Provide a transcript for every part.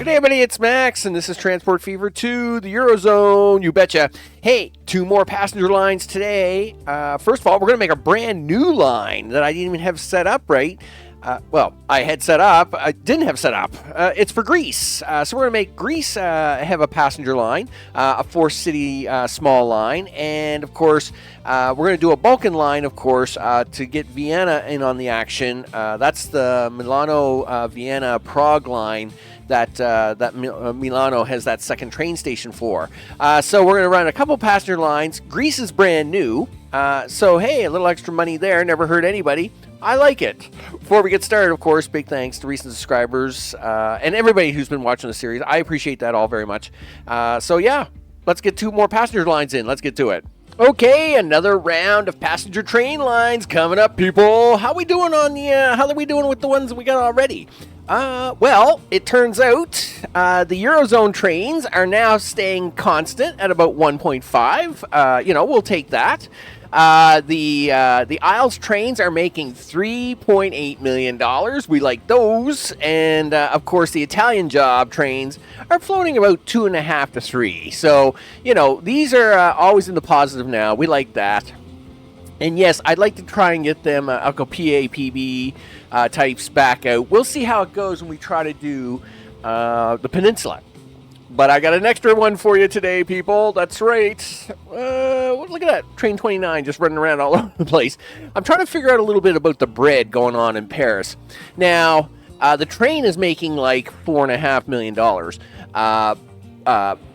Good day, everybody. It's Max, and this is Transport Fever to the Eurozone. You betcha. Hey, 2 more passenger lines today. First of all, we're going to make a brand new line that I didn't even have set up right. Well, I had set up. I didn't have set up. It's for Greece. So we're going to make Greece have a passenger line, a 4-city small line. And, of course, we're going to do a Balkan line, of course, to get Vienna in on the action. That's the Milano-Vienna-Prague line that Milano has that second train station for. So we're going to run a couple passenger lines. Greece is brand new. So, hey, a little extra money there. Never hurt anybody. I like it. Before we get started, of course, big thanks to recent subscribers and everybody who's been watching the series. I appreciate that all very much. So, yeah, let's get 2 more passenger lines in. Let's get to it. Okay, another round of passenger train lines coming up, people. How we doing on the? How are we doing with the ones that we got already? Well, it turns out the Eurozone trains are now staying constant at about 1.5. We'll take that. The Isles trains are making $3.8 million. We like those. And, of course, the Italian job trains are floating about 2.5 to 3. So, these are always in the positive now. We like that. And, yes, I'd like to try and get them PA, PB types back out. We'll see how it goes when we try to do the Peninsula. But I got an extra one for you today, people. That's right. Look at that. Train 29 just running around all over the place. I'm trying to figure out a little bit about the bread going on in Paris. Now, the train is making like $4.5 million.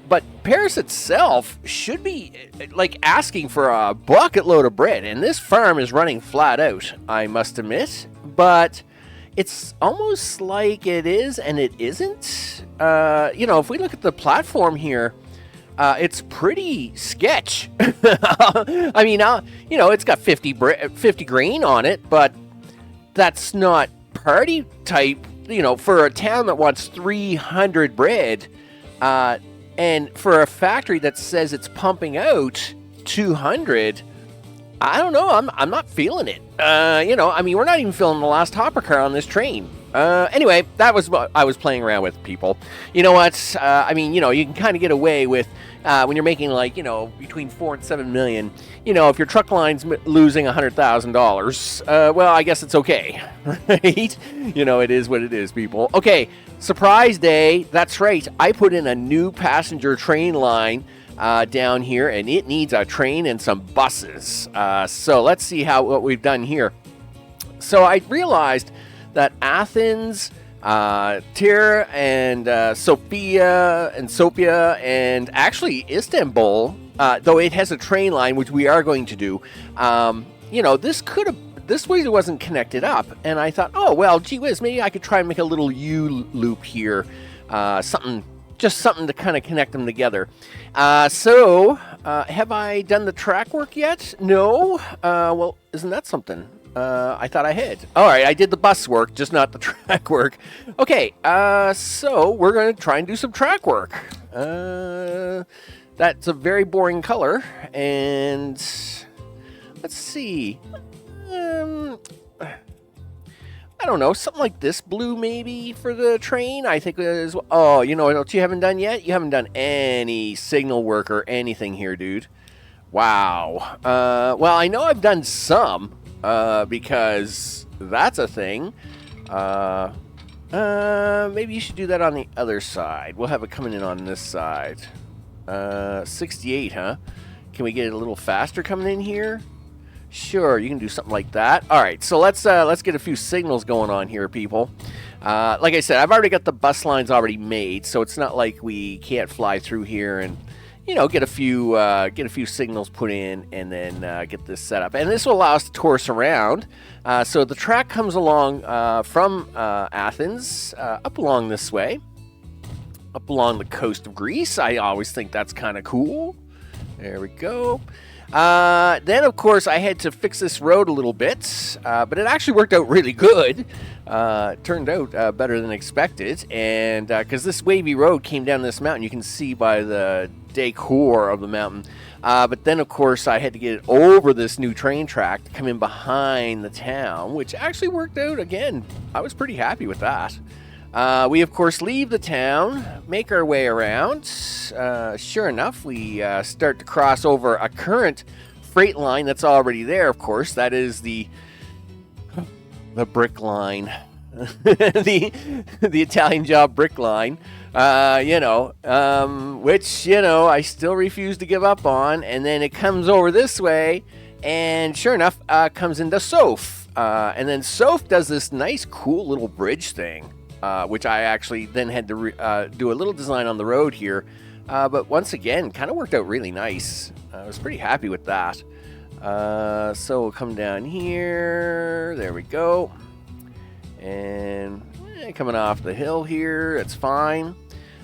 But Paris itself should be like asking for a bucket load of bread. And this farm is running flat out, I must admit. But it's almost like it is and it isn't. If we look at the platform here, it's pretty sketch. I mean, it's got 50 grain on it, but that's not party type, for a town that wants 300 bread, and for a factory that says it's pumping out 200, I don't know. I'm not feeling it. We're not even feeling the last hopper car on this train. Anyway, that was what I was playing around with, people. You know what? You can kind of get away with when you're making between 4 and 7 million. If your truck line's losing $100,000, well, I guess it's okay, right? It is what it is, people. Okay, surprise day. That's right. I put in a new passenger train line down here, and it needs a train and some buses. So let's see what we've done here. So I realized that Athens, Tyre, and Sofia, and actually Istanbul, though it has a train line, which we are going to do, this way it wasn't connected up. And I thought, oh, well, gee whiz, maybe I could try and make a little U-loop here, something to kind of connect them together. So have I done the track work yet? No. Well, isn't that something? I thought I had. All right, I did the bus work, just not the track work. Okay, so we're going to try and do some track work. That's a very boring color, and let's see. I don't know, something like this blue maybe for the train. I think it is. Oh, what you haven't done yet? You haven't done any signal work or anything here, dude. Wow. Well, I know I've done some. Because that's a thing. Maybe you should do that on the other side. We'll have it coming in on this side. 68, huh? Can we get it a little faster coming in here? Sure, you can do something like that. All right, so let's get a few signals going on here, people. Like I said, I've already got the bus lines already made, so it's not like we can't fly through here and get a few signals put in, and then get this set up. And this will allow us to tour us around. So the track comes along from Athens, up along this way, up along the coast of Greece. I always think that's kind of cool. There we go. Then, of course, I had to fix this road a little bit, but it actually worked out really good. It turned out better than expected, and because this wavy road came down this mountain, you can see by the decor of the mountain. But then, of course, I had to get it over this new train track to come in behind the town, which actually worked out again. I was pretty happy with that. We, of course, leave the town, make our way around. Sure enough, we start to cross over a current freight line that's already there, of course. That is the brick line. the Italian job brick line. Which, I still refuse to give up on. And then it comes over this way, and sure enough, comes into Soph. And then Soph does this nice, cool little bridge thing. Which I actually then had to do a little design on the road here. But once again, kind of worked out really nice. I was pretty happy with that. So we'll come down here. There we go. And coming off the hill here, it's fine.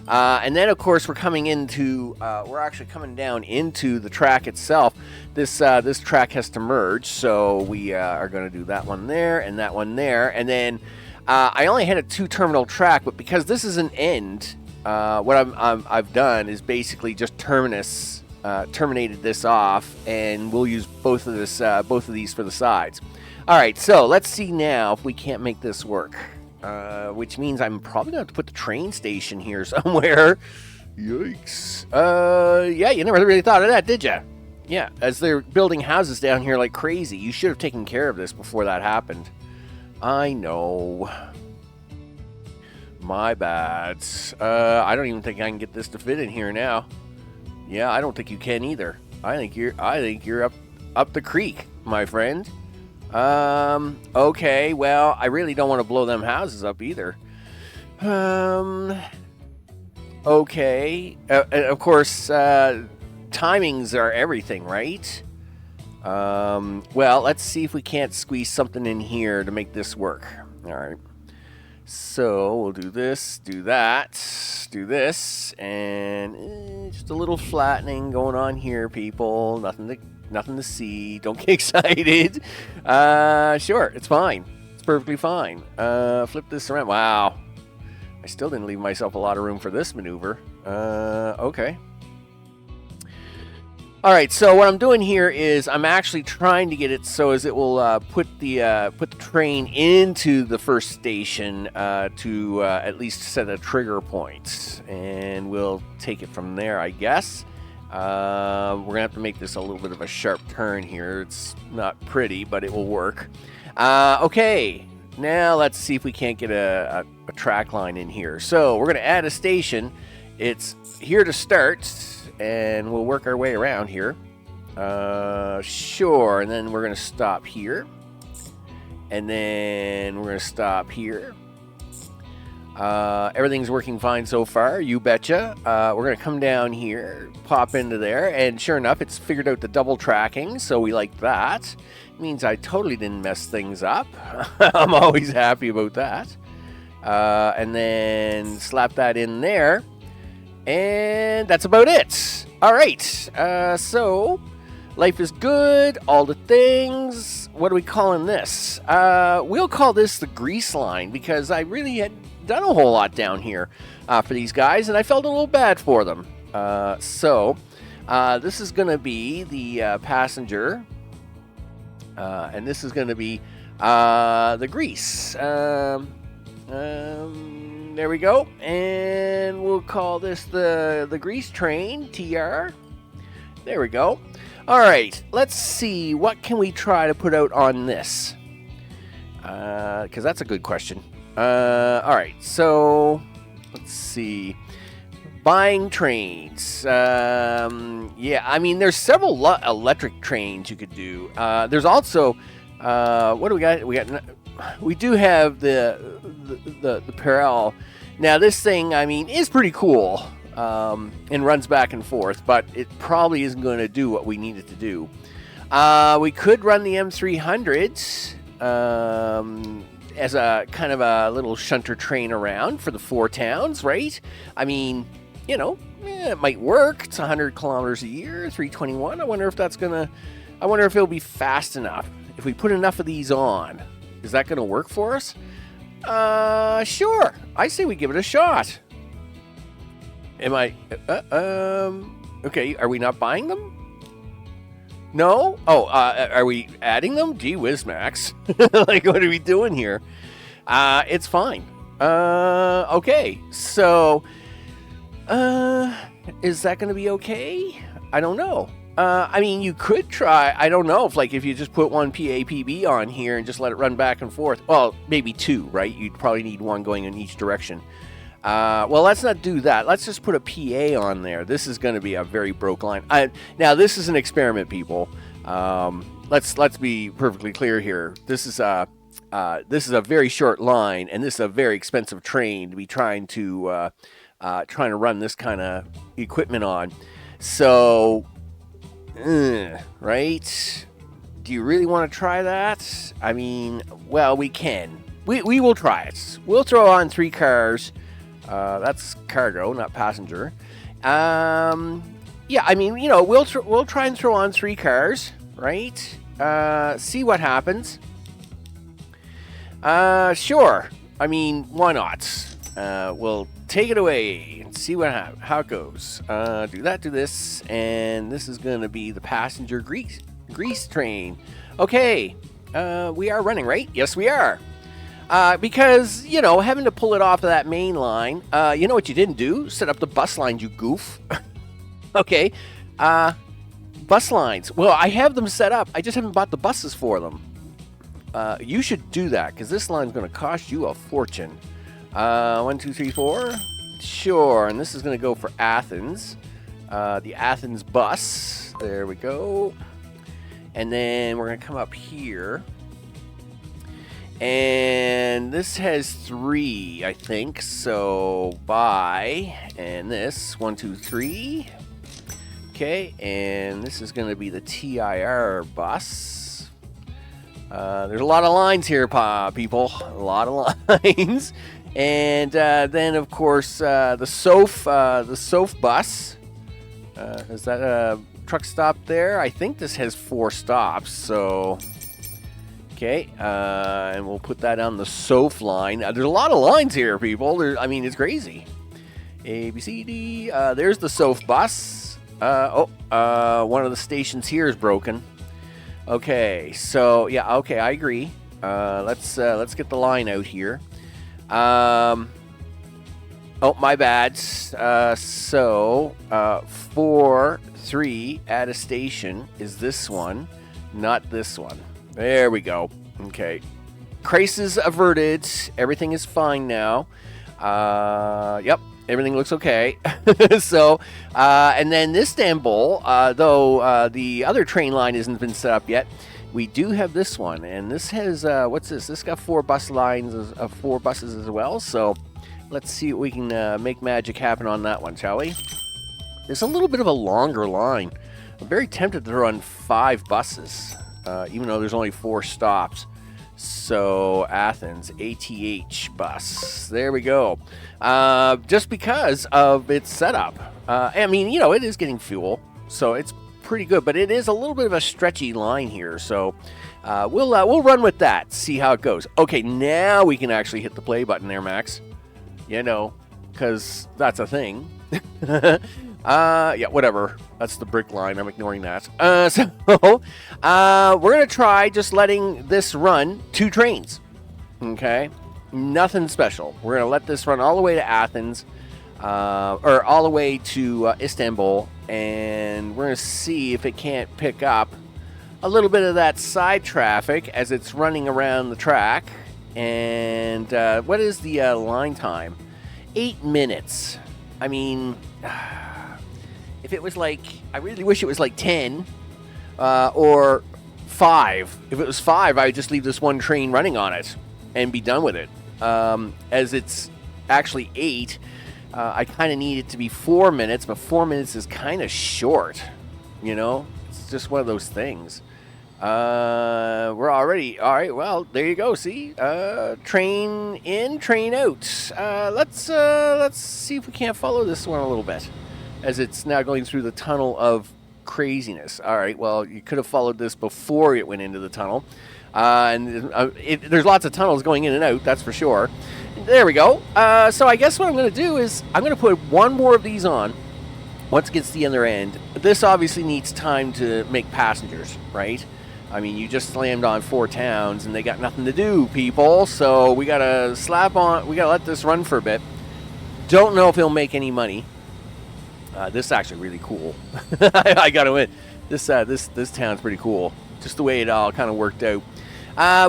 And then, of course, we're actually coming down into the track itself. This track has to merge, so we are going to do that one there and that one there. And then I only had a 2-terminal track, but because this is an end, what I've done is basically just terminated this off, and we'll use both of these for the sides. All right, so let's see now if we can't make this work. Which means I'm probably going to have to put the train station here somewhere. Yikes. Yeah, you never really thought of that, did you? Yeah, as they're building houses down here like crazy. You should have taken care of this before that happened. I know. My bad. I don't even think I can get this to fit in here now. Yeah, I don't think you can either. I think you're up the creek, my friend. Okay, well, I really don't want to blow them houses up either. Okay. Of course, timings are everything, right? Well, let's see if we can't squeeze something in here to make this work. All right. So we'll do this, do that, do this, and just a little flattening going on here, people. Nothing to see. Don't get excited. Sure, it's fine. It's perfectly fine. Flip this around. Wow. I still didn't leave myself a lot of room for this maneuver. Okay. All right, so what I'm doing here is I'm actually trying to get it so as it will put the train into the first station to at least set a trigger point, and we'll take it from there, I guess. We're gonna have to make this a little bit of a sharp turn here. It's not pretty, but it will work. Okay, now let's see if we can't get a track line in here. So we're gonna add a station. It's here to start. And we'll work our way around here. Sure, and then we're going to stop here. And then we're going to stop here. Everything's working fine so far, you betcha. We're going to come down here, pop into there, and sure enough, it's figured out the double tracking, so we like that. It means I totally didn't mess things up. I'm always happy about that. And then slap that in there. And that's about it. All right. So life is good. All the things. What are we calling this? We'll call this the grease line because I really had done a whole lot down here for these guys, and I felt a little bad for them. So this is going to be the passenger, and this is going to be the grease. There we go, and we'll call this the grease train, TR. There we go. All right, let's see, what can we try to put out on this? Because that's a good question. All right, so let's see. Buying trains. Yeah, I mean, there's several electric trains you could do. There's also, what do we got? We do have the Perel. Now this thing, I mean, is pretty cool and runs back and forth, but it probably isn't going to do what we need it to do. We could run the M300s as a kind of a little shunter train around for the 4 towns, right? I mean, you know, it might work. It's 100 kilometers a year, 321. I wonder if it'll be fast enough. If we put enough of these on, is that going to work for us? Sure. I say we give it a shot. Okay, are we not buying them? No? Oh, are we adding them? Gee whiz, Max. Like, what are we doing here? It's fine. Okay. So, is that going to be okay? I don't know. I mean, you could try. I don't know if you just put one PAPB on here and just let it run back and forth. Well, maybe two, right? You'd probably need one going in each direction. Well, let's not do that. Let's just put a PA on there. This is going to be a very broke line. Now, this is an experiment, people. Let's be perfectly clear here. This is a very short line, and this is a very expensive train to be trying to run this kind of equipment on. So, right? Do you really want to try that? I mean, well, we can. We will try it. We'll throw on 3 cars. That's cargo, not passenger. Yeah, I mean, we'll try and throw on 3 cars, right? See what happens. Sure. I mean, why not? We'll take it away and see how it goes. Do that, do this, and this is going to be the passenger grease train. Okay, we are running, right? Yes, we are. Because, having to pull it off of that main line, you know what you didn't do? Set up the bus lines, you goof. Okay, bus lines. Well, I have them set up. I just haven't bought the buses for them. You should do that, because this line's going to cost you a fortune. 1, 2, 3, 4. Sure, and this is going to go for Athens. The Athens bus. There we go. And then we're going to come up here. And this has 3, I think. So, bye. And this, 1, 2, 3. Okay, and this is going to be the TIR bus. There's a lot of lines here, people. A lot of lines. And then, of course, the SOF bus. Is that a truck stop there? I think this has 4 stops, so... Okay, and we'll put that on the SOF line. There's a lot of lines here, people. It's crazy. A, B, C, D. There's the SOF bus. One of the stations here is broken. Okay, so, yeah, okay, I agree. Let's get the line out here. Oh, my bad. 4, 3 at a station is this one, not this one. There we go. Okay. Crisis averted. Everything is fine now. Yep. Everything looks okay. So, and then Istanbul, though the other train line hasn't been set up yet, we do have this one. And this has, what's this? This got 4 bus lines, 4 buses as well. So, let's see what we can make magic happen on that one, shall we? There's a little bit of a longer line. I'm very tempted to run 5 buses. Even though there's only 4 stops. So, Athens, ATH bus. There we go. Just because of its setup. It is getting fuel, so it's pretty good. But it is a little bit of a stretchy line here. So, we'll run with that, see how it goes. Okay, now we can actually hit the play button there, Max. Because that's a thing. Yeah, whatever. That's the brick line. I'm ignoring that. We're going to try just letting this run 2 trains. Okay? Nothing special. We're going to let this run all the way to Athens, or all the way to Istanbul, and we're going to see if it can't pick up a little bit of that side traffic as it's running around the track. And what is the line time? 8 minutes. I mean... If it was I really wish it was 10 or 5. If it was 5, I would just leave this one train running on it and be done with it. As it's actually 8, I kind of need it to be 4 minutes, but 4 minutes is kind of short. It's just one of those things. We're already, all right, well, there you go, see? Train in, train out. Let's see if we can't follow this one a little bit, as it's now going through the tunnel of craziness. All right, well, you could have followed this before it went into the tunnel. There's lots of tunnels going in and out, that's for sure. There we go. So I guess what I'm going to do is I'm going to put one more of these on once it gets to the other end. This obviously needs time to make passengers, right? I mean, you just slammed on 4 towns, and they got nothing to do, people. So we gotta let this run for a bit. Don't know if he'll make any money. This is actually really cool. I gotta admit, this town's pretty cool. Just the way it all kind of worked out.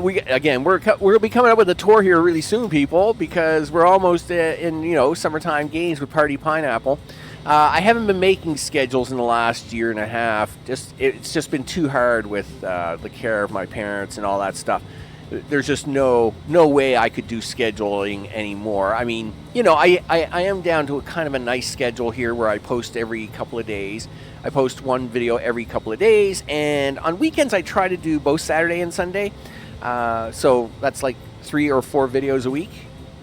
We're gonna be coming up with a tour here really soon, people, because we're almost in summertime games with Party Pineapple. I haven't been making schedules in the last year and a half. It's just been too hard with the care of my parents and all that stuff. There's just no way I could do scheduling anymore. I mean, I am down to a kind of a nice schedule here where I post every couple of days. I post one video every couple of days, and on weekends I try to do both Saturday and Sunday. So that's like 3 or 4 videos a week,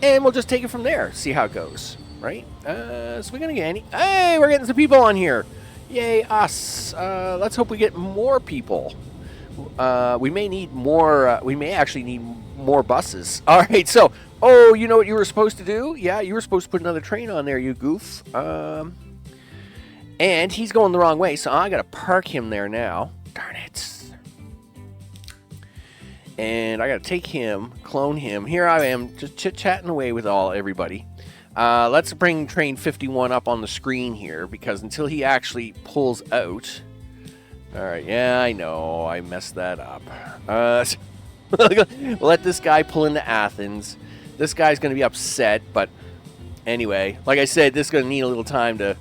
and we'll just take it from there, see how it goes. Right? So we're gonna get any. Hey, we're getting some people on here. Yay, us. Let's hope we get more people. We may need more. We may actually need more buses. All right. So, you know what you were supposed to do? Yeah, you were supposed to put another train on there, you goof. And he's going the wrong way, so I gotta park him there now. Darn it. And I gotta take him, clone him. Here I am, just chit-chatting away with everybody. Let's bring train 51 up on the screen here, because until he actually pulls out... Alright, yeah, I know, I messed that up. We'll let this guy pull into Athens. This guy's going to be upset, but anyway, like I said, this is going to need a little time to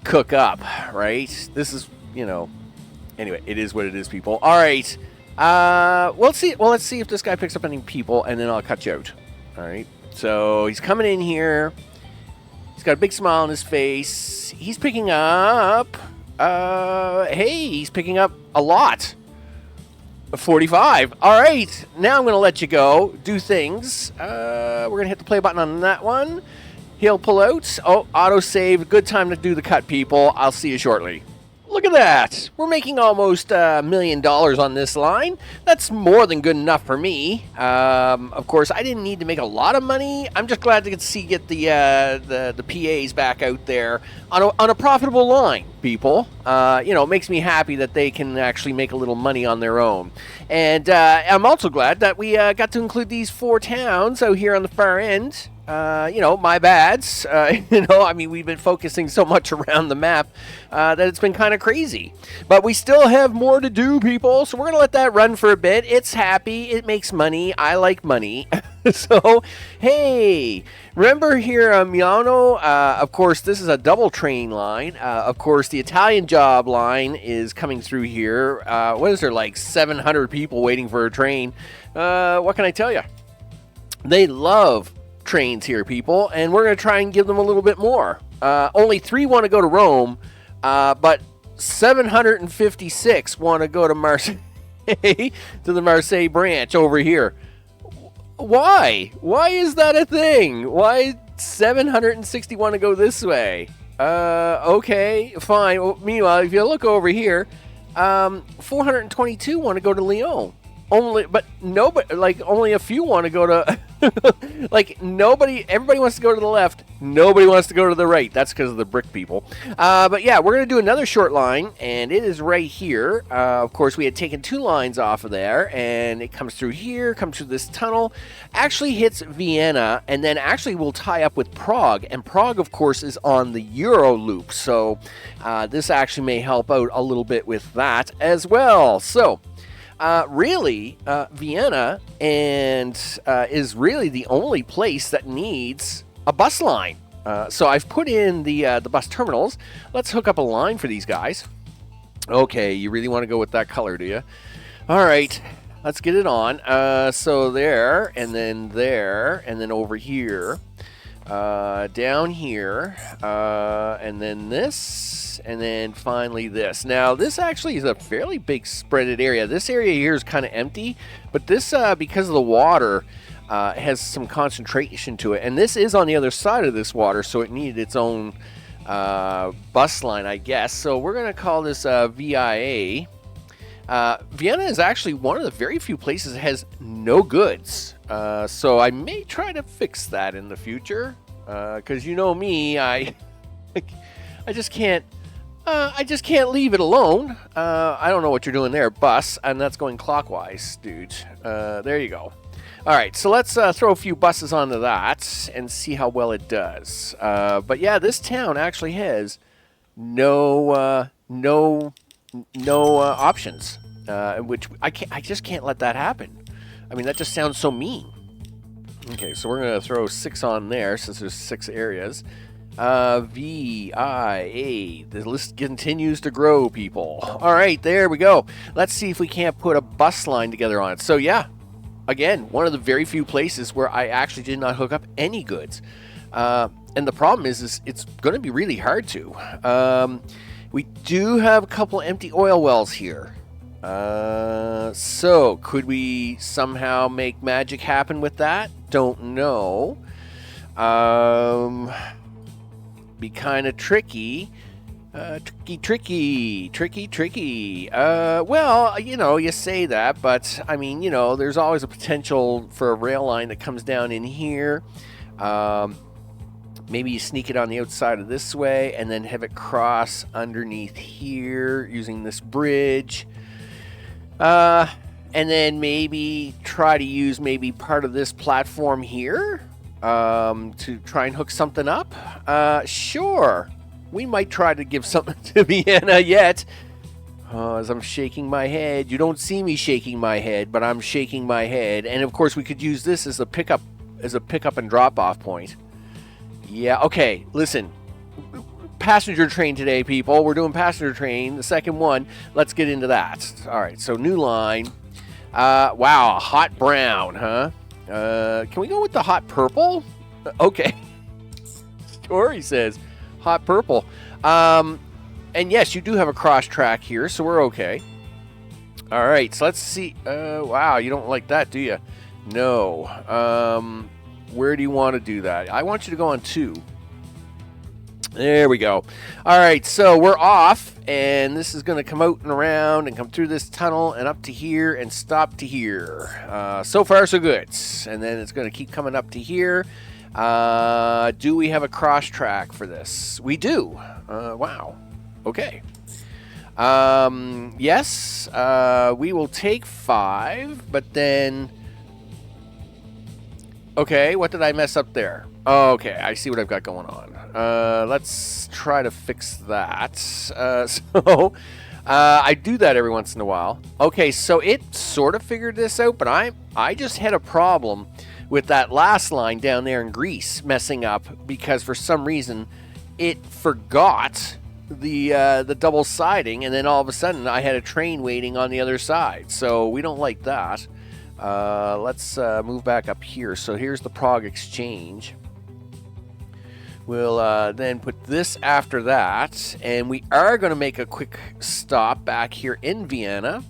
cook up, right? This is, anyway, it is what it is, people. Alright, let's see if this guy picks up any people, and then I'll cut you out. Alright, so he's coming in here. He's got a big smile on his face. He's picking up... he's picking up a lot. 45. All right. Now I'm going to let you go. Do things. We're going to hit the play button on that one. He'll pull out. Oh, autosave. Good time to do the cut, people. I'll see you shortly. Look at that. We're making almost $1 million on this line. That's more than good enough for me. Of course, I didn't need to make a lot of money. I'm just glad to get the PAs back out there on a profitable line, people. It makes me happy that they can actually make a little money on their own. And I'm also glad that we got to include these 4 towns out here on the far end. My bads. We've been focusing so much around the map that it's been kind of crazy. But we still have more to do, people, so we're going to let that run for a bit. It's happy. It makes money. I like money. So, hey, remember here on Milano, of course, this is a double train line. Of course, the Italian job line is coming through here. What is there, like 700 people waiting for a train? What can I tell you? They love trains here, people, and we're going to try and give them a little bit more. Only 3 want to go to Rome, but 756 want to go to Marseille, to the Marseille branch over here. Why? Why is that a thing? Why 760 want to go this way? Okay, fine. Well, meanwhile, if you look over here, 422 want to go to Lyon. Only a few want to go to, everybody wants to go to the left, nobody wants to go to the right. That's because of the brick people. But yeah, we're going to do another short line, and it is right here. Of course, we had taken 2 lines off of there, and it comes through here, comes through this tunnel, actually hits Vienna, and then actually will tie up with Prague. And Prague, of course, is on the Euro loop, so this actually may help out a little bit with that as well. So... Vienna is really the only place that needs a bus line. So I've put in the bus terminals. Let's hook up a line for these guys. Okay, you really want to go with that color, do you? All right, let's get it on. So there, and then over here, down here, and then this. And then finally this. Now, this actually is a fairly big spreaded area. This area here is kind of empty, but this, because of the water, has some concentration to it. And this is on the other side of this water, so it needed its own bus line, I guess. So we're going to call this VIA. Vienna is actually one of the very few places that has no goods. So I may try to fix that in the future, because you know me, I just can't I just can't leave it alone. I don't know what you're doing there, bus, and that's going clockwise, dude. There you go. All right, so let's throw a few buses onto that and see how well it does. But yeah, this town actually has no options, which I just can't let that happen. I mean, that just sounds so mean. Okay, so we're gonna throw 6 on there since there's 6 areas. VIA. The list continues to grow, people. All right, there we go. Let's see if we can't put a bus line together on it. So yeah, again, one of the very few places where I actually did not hook up any goods. And the problem is it's going to be really hard to. We do have a couple empty oil wells here. So could we somehow make magic happen with that? Don't know. Be kind of tricky. Tricky. Well, you know, you say that, but I mean, you know, there's always a potential for a rail line that comes down in here. Maybe you sneak it on the outside of this way and then have it cross underneath here using this bridge. And then maybe try to use maybe part of this platform here to try and hook something up. Sure. We might try to give something to Vienna yet. As I'm shaking my head. You don't see me shaking my head, but I'm shaking my head. And of course, we could use this as a pickup and drop-off point. Yeah, okay, listen. Passenger train today, people. We're doing passenger train, the second one. Let's get into that. All right, so new line. Wow, hot brown, huh? Can we go with the hot purple? Okay. Story says hot purple. And yes, you do have a cross track here, so we're okay. All right, so let's see. Wow, you don't like that, do you? No. Where do you want to do that? I want you to go on 2. There we go. All right, so we're off, and this is going to come out and around and come through this tunnel and up to here and stop to here. So far, so good. And then it's going to keep coming up to here. Do we have a cross track for this? We do. Wow. Okay. Yes, we will take 5, but then... Okay, what did I mess up there? Okay, I see what I've got going on. Let's try to fix that. I do that every once in a while. Okay, so it sort of figured this out, but I just had a problem with that last line down there in Greece messing up because for some reason it forgot the double siding, and then all of a sudden I had a train waiting on the other side. So we don't like that. Let's move back up here. So here's the Prague Exchange. We'll then put this after that, and we are going to make a quick stop back here in Vienna,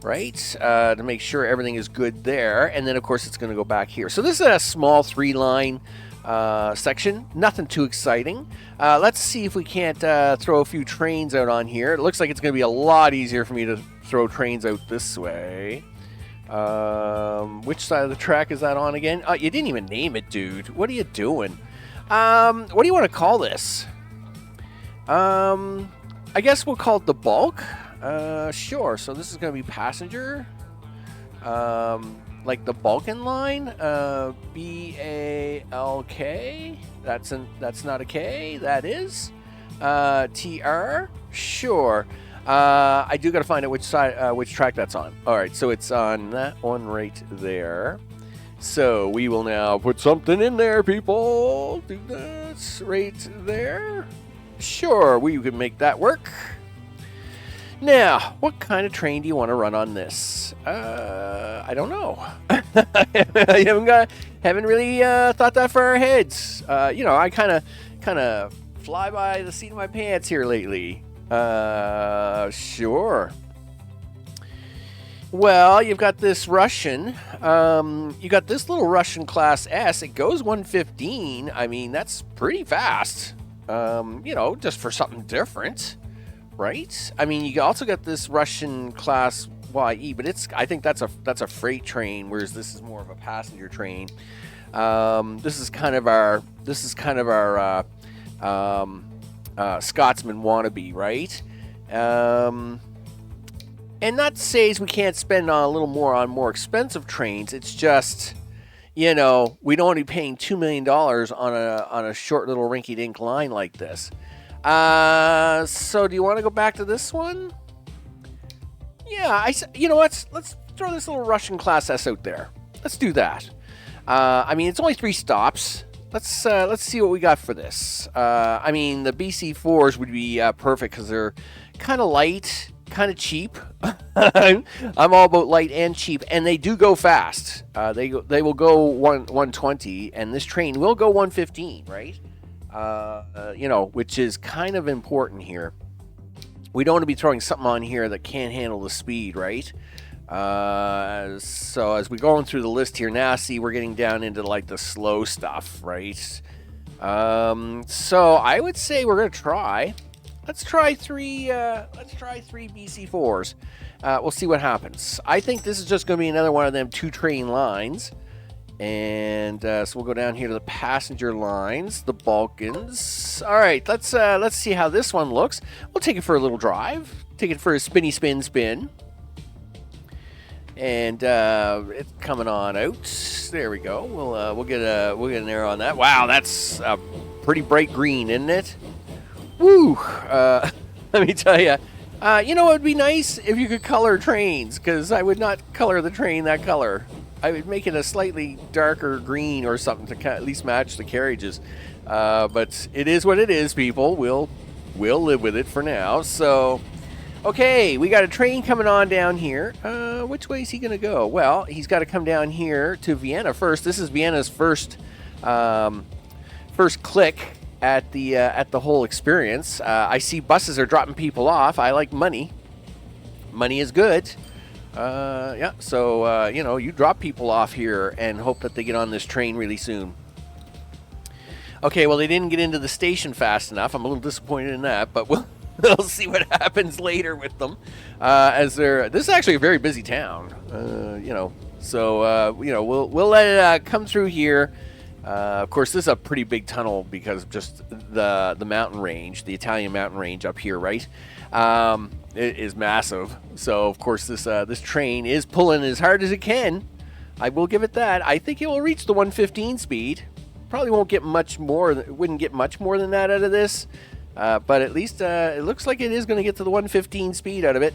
right, to make sure everything is good there, and then of course it's going to go back here. So this is a small 3-line section, nothing too exciting. Let's see if we can't throw a few trains out on here. It looks like it's going to be a lot easier for me to throw trains out this way. Which side of the track is that on again? You didn't even name it, dude. What are you doing? What do you want to call this? I guess we'll call it the bulk. Sure. So this is going to be passenger. Like the Balkan line. BALK. That's not a K. That is. TR. Sure. I do got to find out which side, which track that's on. All right, so it's on that one right there. So we will now put something in there, people. Do that right there. Sure, we can make that work. Now, what kind of train do you want to run on this? I don't know. I haven't really thought that far ahead. You know, I kind of fly by the seat of my pants here lately. Sure. Well, you've got this Russian. You got this little Russian Class S. It goes 115. I mean, that's pretty fast. You know, just for something different, right? I mean, you also got this Russian Class YE, but I think that's a freight train, whereas this is more of a passenger train. This is kind of our Scotsman wannabe, right? And not to say we can't spend a little more on more expensive trains. It's just, we don't want to be paying $2 million on a short little rinky-dink line like this. So do you want to go back to this one? Yeah, you know what? Let's throw this little Russian Class S out there. Let's do that. It's only 3 stops. Let's see what we got for this. The BC4s would be perfect because they're kind of light, kind of cheap. I'm all about light and cheap, and they do go fast. They will go 120, and this train will go 115, right? Which is kind of important here. We don't want to be throwing something on here that can't handle the speed, right? So as we're going through the list here now, see, we're getting down into like the slow stuff, right? So I would say we're gonna try. Let's try three BC4s. We'll see what happens. I think this is just gonna be another one of them 2 train lines. And so we'll go down here to the passenger lines, the Balkans. All right, let's see how this one looks. We'll take it for a little drive. Take it for a spinny spin. And it's coming on out. There we go. We'll get an arrow on that. Wow, that's a pretty bright green, isn't it? Woo! Let me tell you. It would be nice if you could color trains, because I would not color the train that color. I would make it a slightly darker green or something to at least match the carriages. But it is what it is, people. We'll live with it for now. So, okay, we got a train coming on down here. Which way is he going to go? Well, he's got to come down here to Vienna first. This is Vienna's first click at the whole experience. I see buses are dropping people off. I like money. Money is good. So you drop people off here and hope that they get on this train really soon. Okay, well, they didn't get into the station fast enough. I'm a little disappointed in that, but we'll see what happens later with them. This is actually a very busy town, so we'll let it come through here. Of course, this is a pretty big tunnel because of just the mountain range, the Italian mountain range up here, right? It is massive. So, of course, this train is pulling as hard as it can. I will give it that. I think it will reach the 115 speed. Probably wouldn't get much more than that out of this. But at least it looks like it is going to get to the 115 speed out of it.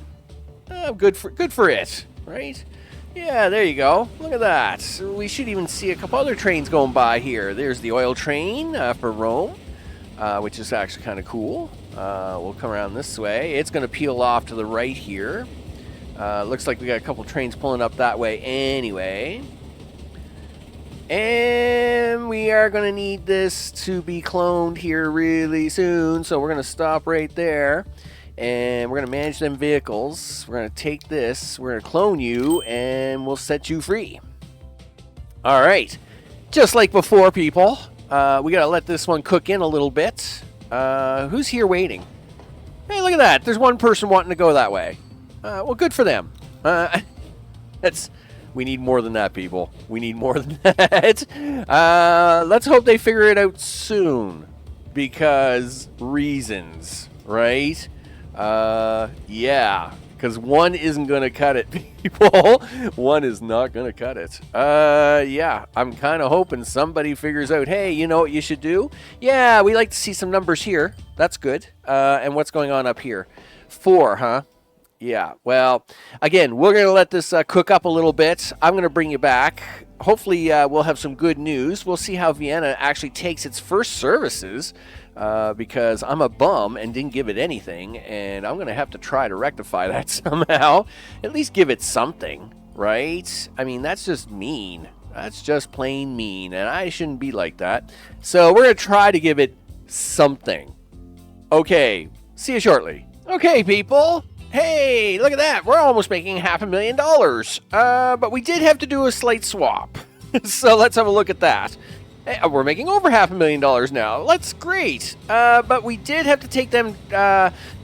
Good for it, right? Yeah, there you go. Look at that. We should even see a couple other trains going by here. There's the oil train for Rome, which is actually kind of cool. We'll come around this way. It's going to peel off to the right here. Looks like we got a couple trains pulling up that way anyway. And we are going to need this to be cloned here really soon, so we're going to stop right there. And we're going to manage them vehicles. We're going to take this, we're going to clone you, and we'll set you free. All right. Just like before, people, we got to let this one cook in a little bit. Who's here waiting? Hey, look at that. There's one person wanting to go that way. Well, good for them. We need more than that, people. We need more than that. Let's hope they figure it out soon. Because reasons, right? Yeah. Because one isn't going to cut it, people. One is not going to cut it. Yeah. I'm kind of hoping somebody figures out, hey, you know what you should do? Yeah, we like to see some numbers here. That's good. And what's going on up here? 4, huh? Yeah, well, again, we're going to let this cook up a little bit. I'm going to bring you back. Hopefully, we'll have some good news. We'll see how Vienna actually takes its first services because I'm a bum and didn't give it anything, and I'm going to have to try to rectify that somehow. At least give it something, right? I mean, that's just mean. That's just plain mean, and I shouldn't be like that. So we're going to try to give it something. Okay, see you shortly. Okay, people. Hey, look at that. We're almost making $500,000. But we did have to do a slight swap. So let's have a look at that. Hey, we're making over $500,000 now. That's great. But we did have to take them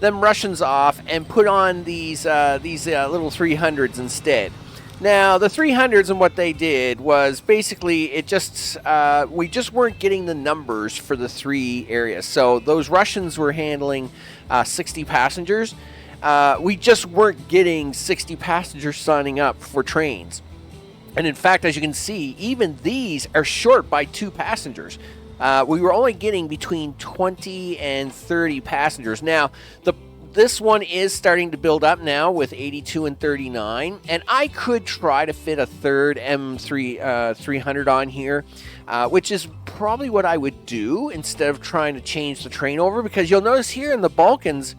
Russians off and put on these little 300s instead. Now, the 300s and what they did was basically it just, we just weren't getting the numbers for the 3 areas. So those Russians were handling 60 passengers. We just weren't getting 60 passengers signing up for trains. And in fact, as you can see, even these are short by 2 passengers. We were only getting between 20 and 30 passengers. Now, this one is starting to build up now with 82 and 39, and I could try to fit a third M300 on here, which is probably what I would do instead of trying to change the train over, because you'll notice here in the Balkans,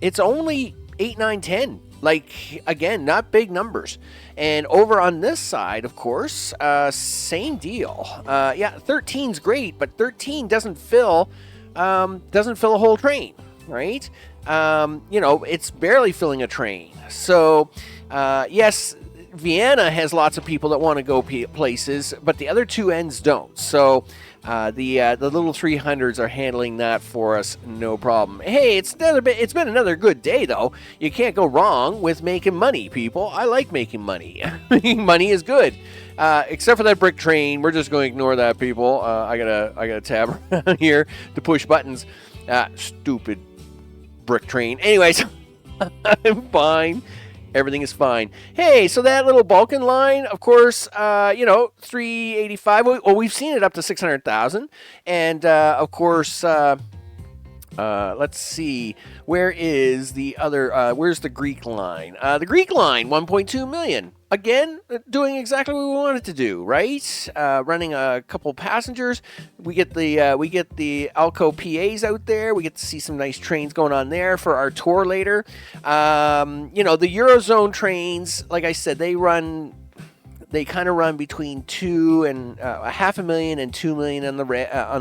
it's only 8, 9, 10. Like, again, not big numbers. And over on this side, of course, same deal. Yeah, 13's great, but 13 doesn't fill a whole train, right? It's barely filling a train. So, yes, Vienna has lots of people that want to go places, but the other 2 ends don't. So, the little 300s are handling that for us, no problem. Hey, it's been another good day, though. You can't go wrong with making money, people. I like making money. Money is good. Except for that brick train, we're just going to ignore that, people. I gotta tab around here to push buttons. Stupid brick train. Anyways, I'm fine. Everything is fine. Hey, so that little Balkan line, of course, 385. Well, we've seen it up to 600,000. And, of course, let's see. Where is the other, where's the Greek line? The Greek line, 1.2 million. Again, doing exactly what we wanted to do, right? Running a couple passengers. We get the Alco PAs out there. We get to see some nice trains going on there for our tour later. The Eurozone trains, like I said, they kind of run between 2 and 500,000 and 2 million on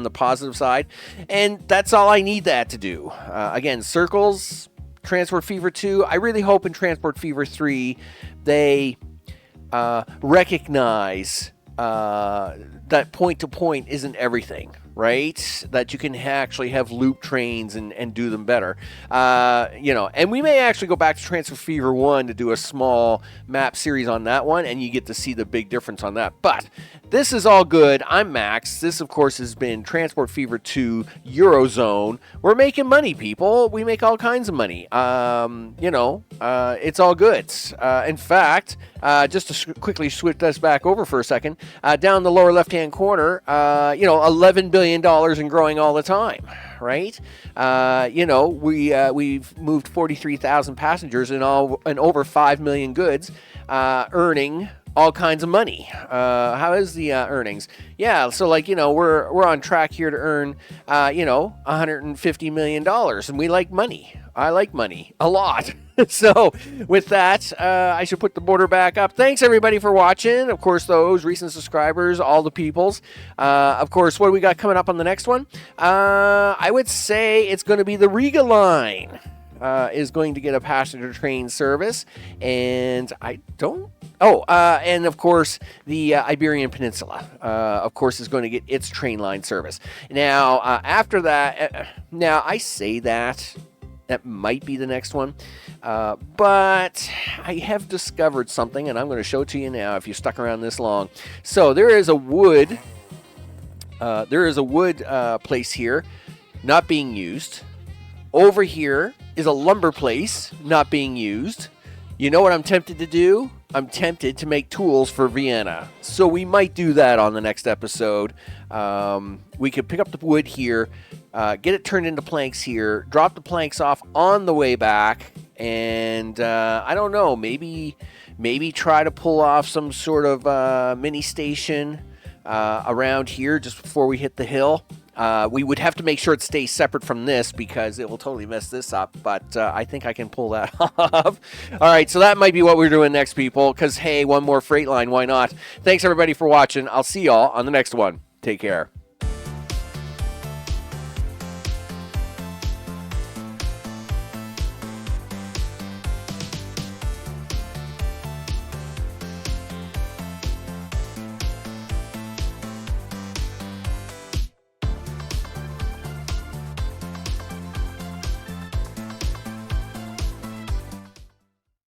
the positive side, and that's all I need that to do. Again, Circles, Transport Fever 2. I really hope in Transport Fever 3 they recognize that point-to-point isn't everything, right? That you can actually have loop trains and do them better. And we may actually go back to Transfer Fever 1 to do a small map series on that one, and you get to see the big difference on that. But this is all good. I'm Max. This, of course, has been Transport Fever 2 Eurozone. We're making money, people. We make all kinds of money. It's all good. In fact, just to quickly switch us back over for a second, down the lower left-hand corner, $11 billion and growing all the time, right? We've moved 43,000 passengers and over 5 million goods, earning all kinds of money. How is the earnings? Yeah, so we're on track here to earn $150 million, and we like money. I like money a lot. So with that, I should put the border back up. Thanks everybody for watching. Of course, those recent subscribers, all the peoples. Of course, what do we got coming up on the next one? I would say it's going to be the Riga line. Is going to get a passenger train service, and and of course the Iberian Peninsula, of course, is going to get its train line service. Now, after that, now I say that might be the next one, but I have discovered something, and I'm going to show it to you now. If you stuck around this long, so there is a wood place here, not being used. Over here is a lumber place not being used. You know what I'm tempted to do? I'm tempted to make tools for Vienna. So we might do that on the next episode. We could pick up the wood here, get it turned into planks here, drop the planks off on the way back, and I don't know, maybe try to pull off some sort of mini station around here just before we hit the hill. We would have to make sure it stays separate from this because it will totally mess this up, but I think I can pull that off. All right, so that might be what we're doing next, people, because, hey, one more freight line, why not? Thanks, everybody, for watching. I'll see y'all on the next one. Take care.